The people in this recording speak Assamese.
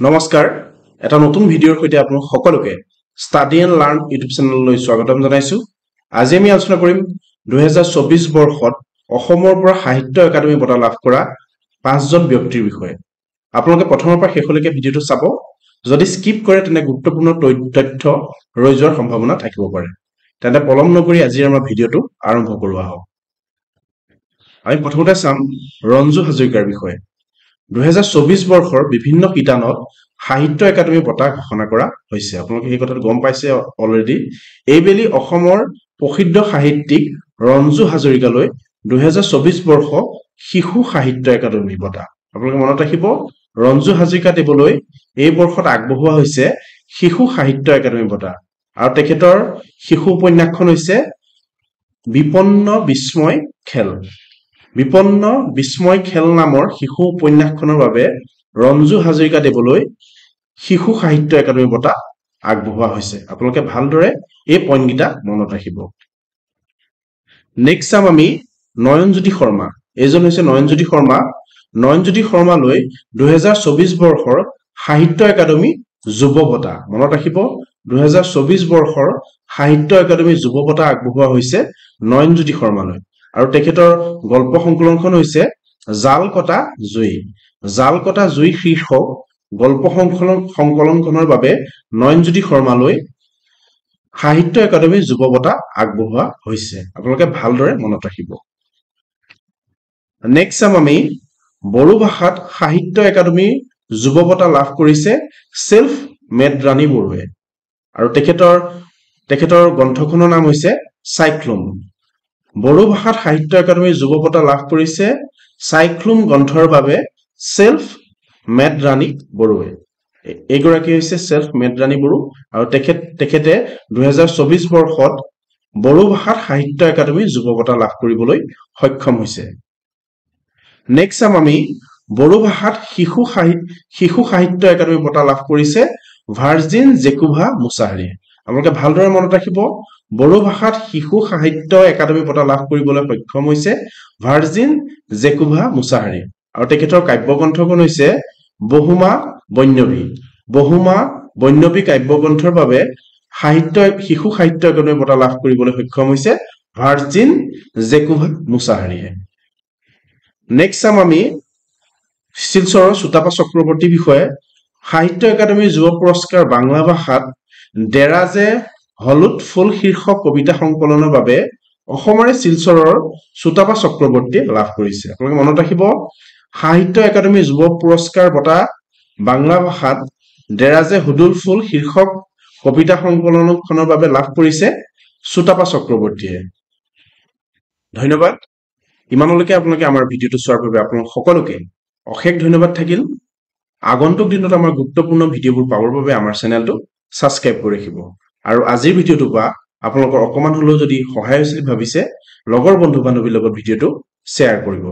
নমস্কাৰ এটা নতুন ভিডিঅ'ৰ সৈতে আপোনাক সকলোকে ষ্টাডি এণ্ড লাৰ্ণ ইউটিউব চেনেললৈ স্বাগতম জনাইছো। আজি আমি আলোচনা কৰিম 2024 বৰ্ষত অসমৰ পৰা সাহিত্য একাডেমী বঁটা লাভ কৰা 5জন ব্যক্তিৰ বিষয়ে। আপোনালোকে প্ৰথমৰ পৰা শেষলৈকে ভিডিঅ'টো চাব। যদি স্কিপ কৰে তেনে গুৰুত্বপূৰ্ণ তথ্য ৰৈ যোৱাৰ সম্ভাৱনা থাকিব পাৰে। তেন্তে পলম নকৰি আজি আমাৰ ভিডিঅ'টো আৰম্ভ কৰোৱা হওক। আমি প্ৰথমতে চাম ৰঞ্জু হাজৰিকাৰ বিষয়ে। 2024 বৰ্ষৰ বিভিন্ন শিতানত সাহিত্য একাডেমী বঁটা ঘোষণা কৰা হৈছে। আপোনালোকে এই কথাটো গম পাইছে অলৰেডি। এইবেলি অসমৰ প্ৰসিদ্ধ সাহিত্যিক ৰঞ্জু হাজৰিকালৈ 2024 বৰ্ষ শিশু সাহিত্য একাডেমী বঁটা। আপোনালোকে মনত ৰাখিব, ৰঞ্জু হাজৰিকা দেৱলৈ এই বৰ্ষত আগবঢ়োৱা হৈছে শিশু সাহিত্য একাডেমী বঁটা। আৰু তেখেতৰ শিশু উপন্যাসখন হৈছে বিপন্ন বিস্ময় খেল। বিপন্ন বিস্ময় খেল নামৰ শিশু উপন্যাসখনৰ বাবে ৰঞ্জু হাজৰিকা দেৱলৈ শিশু সাহিত্য একাডেমী বঁটা আগবঢ়োৱা হৈছে। আপোনালোকে ভালদৰে এই পইণ্টকেইটা মনত ৰাখিব। নেক্সট চাম আমি নয়নজ্যোতি শৰ্মা। এইজন হৈছে নয়নজ্যোতি শৰ্মা। নয়নজ্যোতি শৰ্মালৈ 2024 বৰ্ষৰ সাহিত্য একাডেমী যুৱ বঁটা। মনত ৰাখিব, 2024 বৰ্ষৰ সাহিত্য একাডেমী যুৱ বঁটা আগবঢ়োৱা হৈছে নয়নজ্যোতি শৰ্মালৈ। আৰু তেখেতৰ গল্প সংকলনখন হৈছে জাল কটা জুই। জাল কটা জুই শীৰ্ষক গল্প সংকলনখনৰ বাবে নয়নজ্যোতি শৰ্মালৈ সাহিত্য একাডেমী যুৱ বঁটা আগবঢ়োৱা হৈছে। আপোনালোকে ভালদৰে মনত ৰাখিব। নেক্সট চাম আমি বড়ো ভাষাত সাহিত্য একাডেমী যুৱ বঁটা লাভ কৰিছে চেল্ফ মেড ৰাণী বড়োৱে। আৰু তেখেতৰ গ্ৰন্থখনৰ নাম হৈছে চাইক্লুম। বড়ো ভাষাত সাহিত্য একাডেমী যুৱ বঁটা লাভ কৰিছে চাইক্লুম গ্ৰন্থৰ বাবে চেল্ফ মেড ৰাণী বড়োৱে। এইগৰাকী হৈছে চেল্ফ মেড ৰাণী বড়ো। আৰু তেখেতে 2024 বৰ্ষত বড়ো ভাষাত সাহিত্য একাডেমী যুৱ বঁটা লাভ কৰিবলৈ সক্ষম হৈছে। নেক্সট চাম আমি বড়ো ভাষাত শিশু সাহিত্য একাডেমী বঁটা লাভ কৰিছে ভাৰ্জিন জেকুভা মুছাহাৰীয়ে। আপোনালোকে ভালদৰে মনত ৰাখিব, বড়ো ভাষাত শিশু সাহিত্য একাডেমী বঁটা লাভ কৰিবলৈ সক্ষম হৈছে ভাৰ্জিন জেকুভা মুছাহাৰী। আৰু তেখেতৰ কাব্যগ্ৰন্থখন হৈছে বহুমা বন্যবী। বহুমা বন্যবী কাব্যগ্ৰন্থৰ বাবে শিশু সাহিত্য একাডেমী বঁটা লাভ কৰিবলৈ সক্ষম হৈছে ভাৰ্জিন জেকুভা মুছাহাৰীয়ে। নেক্সট চাম আমি শিলচৰৰ চুটাপা চক্ৰৱৰ্তীৰ বিষয়ে। সাহিত্য একাডেমী যুৱ পুৰস্কাৰ বাংলা ভাষাত দেৰাজে হলুদ ফুল শীৰ্ষক কবিতা সংকলনৰ বাবে অসমৰে শিলচৰৰ চুটাপা চক্ৰৱৰ্তীয়ে লাভ কৰিছে। আপোনালোকে মনত ৰাখিব, সাহিত্য একাডেমী যুৱ পুৰস্কাৰ বঁটা বাংলা ভাষাত দেৰাজে হুদুল ফুল শীৰ্ষক কবিতা সংকলনখনৰ বাবে লাভ কৰিছে চুটাপা চক্ৰৱৰ্তীয়ে। ধন্যবাদ। ইমানলৈকে আপোনালোকে আমাৰ ভিডিঅ'টো চোৱাৰ বাবে আপোনালোক সকলোকে অশেষ ধন্যবাদ থাকিল। আগন্তুক দিনত আমাৰ গুৰুত্বপূৰ্ণ ভিডিঅ'বোৰ পাবৰ বাবে আমাৰ চেনেলটো ছাবস্ক্ৰাইব কৰি ৰাখিব। আৰু আজিৰ ভিডিঅ'টোৰ পৰা আপোনালোকৰ অকণমান হ'লেও যদি সহায় হৈছিল ভাবিছে, লগৰ বন্ধু বান্ধৱীৰ লগত ভিডিঅ'টো শ্বেয়াৰ কৰিব।